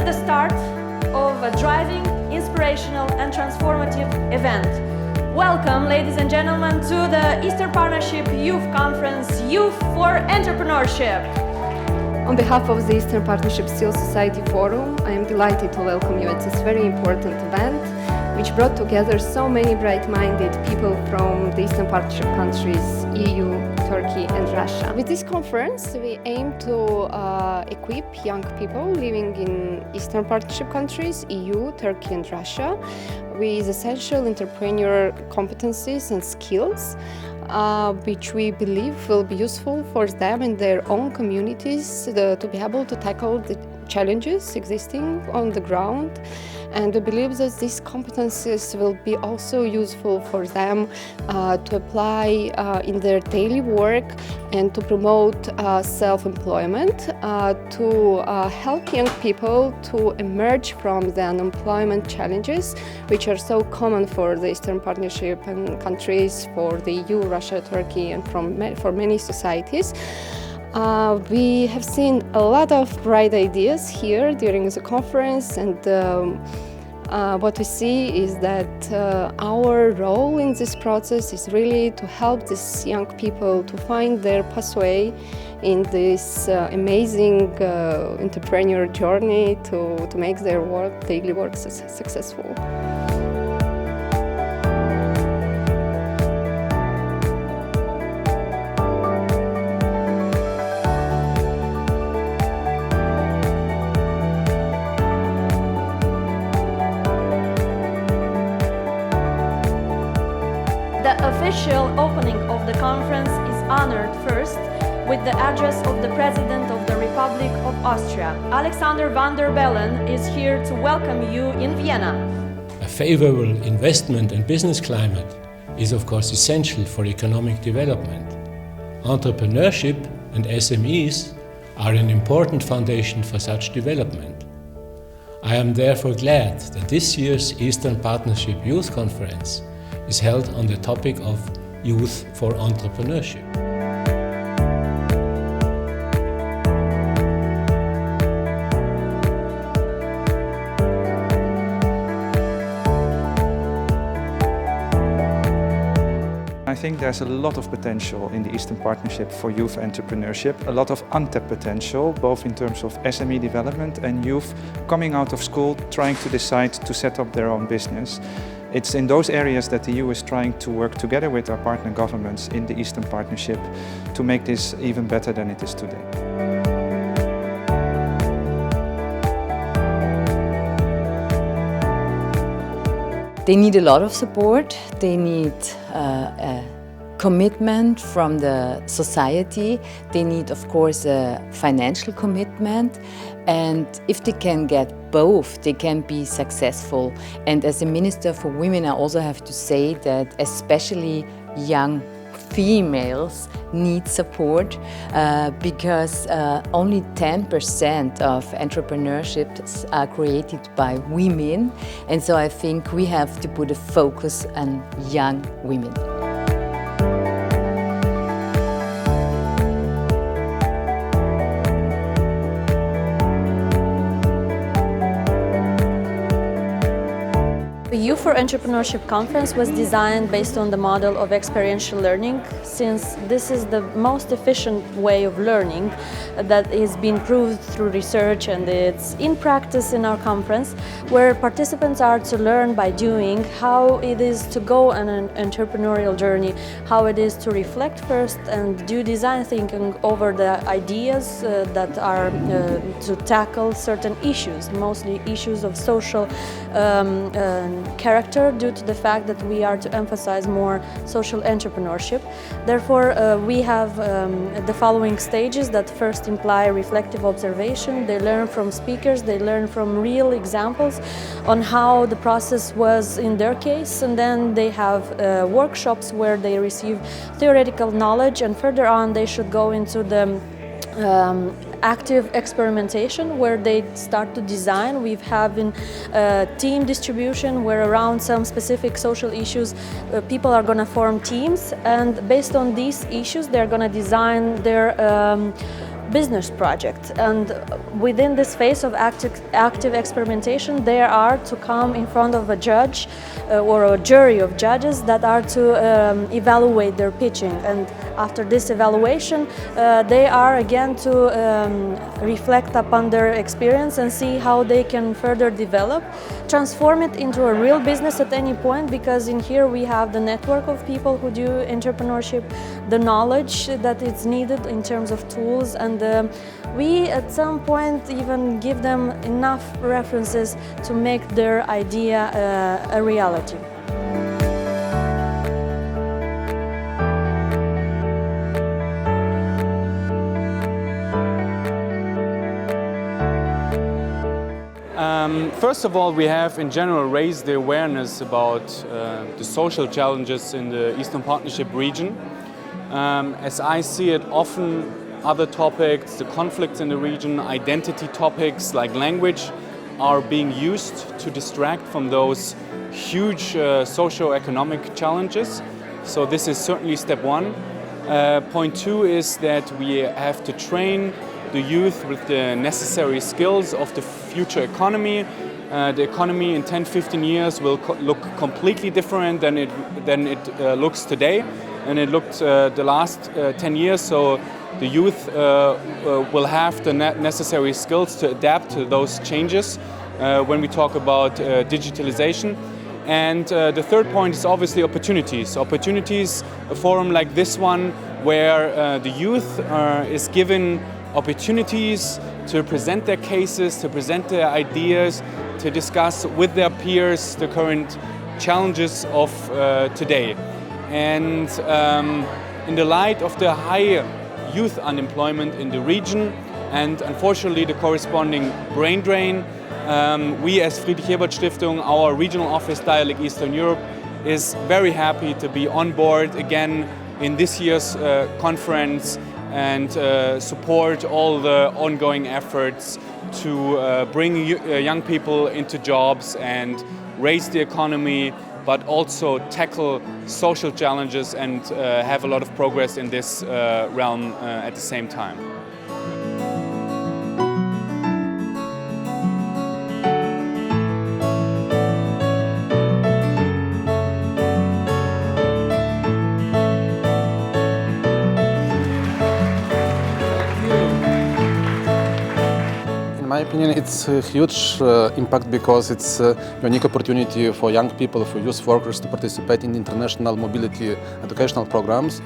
the start of a driving, inspirational and transformative event. Welcome, ladies and gentlemen, to the Eastern Partnership Youth Conference, Youth for Entrepreneurship. On behalf of the Eastern Partnership Civil Society Forum, I am delighted to welcome you at this very important event, which brought together so many bright-minded people from the Eastern Partnership countries, EU, Turkey and Russia. With this conference, we aim to equip young people living in Eastern Partnership countries, EU, Turkey and Russia, with essential entrepreneur competencies and skills, which we believe will be useful for them in their own communities to be able to tackle the challenges existing on the ground. And we believe that these competencies will be also useful for them to apply in their daily work and to promote self-employment, to help young people to emerge from the unemployment challenges, which are so common for the Eastern Partnership and countries, for the EU, Russia, Turkey, and for many societies. We have seen a lot of bright ideas here during the conference, and what we see is that our role in this process is really to help these young people to find their pathway in this amazing entrepreneur journey to make their daily work successful. The official opening of the conference is honored first with the address of the President of the Republic of Austria. Alexander van der Bellen is here to welcome you in Vienna. A favorable investment and business climate is of course essential for economic development. Entrepreneurship and SMEs are an important foundation for such development. I am therefore glad that this year's Eastern Partnership Youth Conference is held on the topic of Youth for Entrepreneurship. I think there's a lot of potential in the Eastern Partnership for youth entrepreneurship, a lot of untapped potential, both in terms of SME development and youth coming out of school trying to decide to set up their own business. It's in those areas that the EU is trying to work together with our partner governments in the Eastern Partnership to make this even better than it is today. They need a lot of support. They need a commitment from the society. They need, of course, a financial commitment. And if they can get both, they can be successful. And as a Minister for Women, I also have to say that especially young females need support because only 10% of entrepreneurships are created by women. And so I think we have to put a focus on young women. The Youth for Entrepreneurship Conference was designed based on the model of experiential learning, since this is the most efficient way of learning that has been proved through research, and it's in practice in our conference, where participants are to learn by doing how it is to go on an entrepreneurial journey, how it is to reflect first and do design thinking over the ideas that are to tackle certain issues, mostly issues of social character, due to the fact that we are to emphasize more social entrepreneurship. Therefore, we have the following stages that first imply reflective observation. They learn from speakers, they learn from real examples on how the process was in their case, and then they have workshops where they receive theoretical knowledge, and further on they should go into the active experimentation, where they start to design. We've having team distribution, where around some specific social issues people are going to form teams, and based on these issues they're going to design their business project, and within this phase of active experimentation they are to come in front of a judge or a jury of judges that are to evaluate their pitching, and after this evaluation they are again to reflect upon their experience and see how they can further develop, transform it into a real business at any point, because in here we have the network of people who do entrepreneurship, the knowledge that is needed in terms of tools, and we at some point even give them enough references to make their idea a reality. First of all, we have in general raised the awareness about the social challenges in the Eastern Partnership region. As I see it, often other topics, the conflicts in the region, identity topics like language, are being used to distract from those huge socio-economic challenges. So this is certainly step one. Point two is that we have to train the youth with the necessary skills of the future economy. The economy in 10-15 years will look completely different than it looks today, and it looked the last 10 years. So the youth will have the necessary skills to adapt to those changes when we talk about digitalization. And the third point is obviously opportunities. Opportunities, a forum like this one, where the youth is given opportunities to present their cases, to present their ideas, to discuss with their peers the current challenges of today. And in the light of the high youth unemployment in the region and unfortunately the corresponding brain drain, we as Friedrich-Ebert-Stiftung, our regional office Dialogue Eastern Europe, is very happy to be on board again in this year's conference and support all the ongoing efforts to bring young people into jobs and raise the economy, but also tackle social challenges and have a lot of progress in this realm at the same time. In my opinion, it's a huge impact because it's a unique opportunity for young people, for youth workers to participate in international mobility educational programs.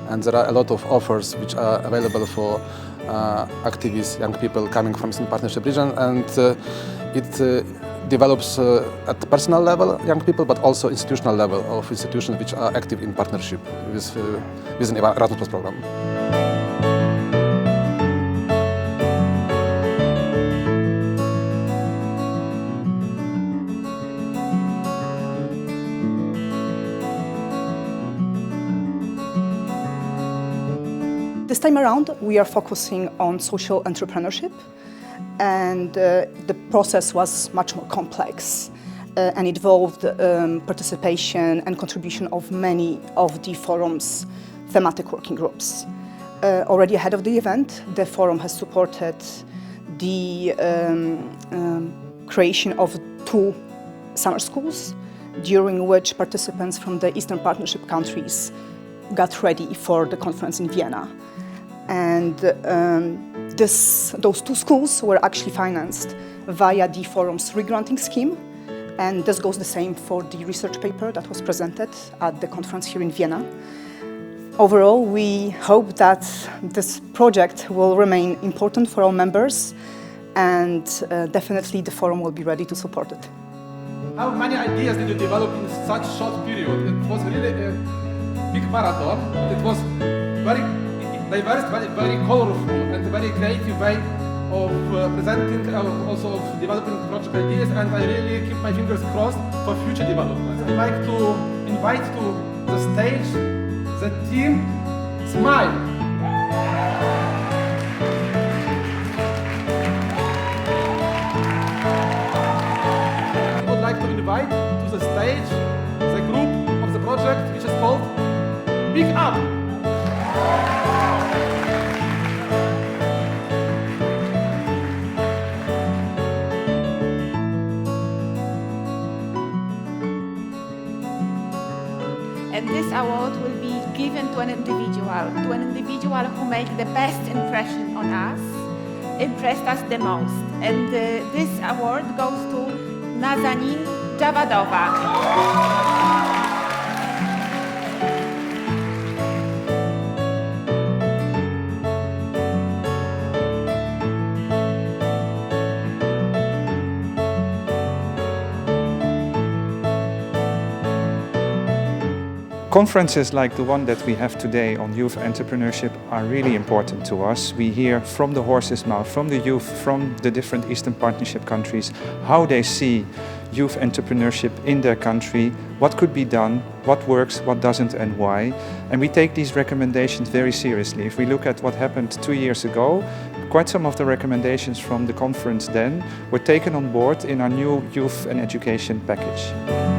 And there are a lot of offers which are available for activists, young people coming from Eastern Partnership region. And it develops at the personal level young people, but also institutional level of institutions which are active in partnership with an Erasmus program. This time around, we are focusing on social entrepreneurship, and the process was much more complex and involved participation and contribution of many of the forum's thematic working groups. Already ahead of the event, the forum has supported the creation of 2 summer schools, during which participants from the Eastern Partnership countries got ready for the conference in Vienna. And those 2 schools were actually financed via the forum's re-granting scheme, and this goes the same for the research paper that was presented at the conference here in Vienna. Overall, we hope that this project will remain important for our members, and definitely the forum will be ready to support it. How many ideas did you develop in such a short period? It was really a big marathon. It was very diverse, very colorful, and a very creative way of presenting, also of developing project ideas, and I really keep my fingers crossed for future development. I'd like to invite to the stage the team Smile. I would like to invite to the stage the group of the project which is called EaP. award will be given to an individual who made the best impression on us, impressed us the most. And this award goes to Nazanin Javadova. Conferences like the one that we have today on youth entrepreneurship are really important to us. We hear from the horse's mouth, from the youth, from the different Eastern Partnership countries, how they see youth entrepreneurship in their country, what could be done, what works, what doesn't, and why. And we take these recommendations very seriously. If we look at what happened 2 years ago, quite some of the recommendations from the conference then were taken on board in our new youth and education package.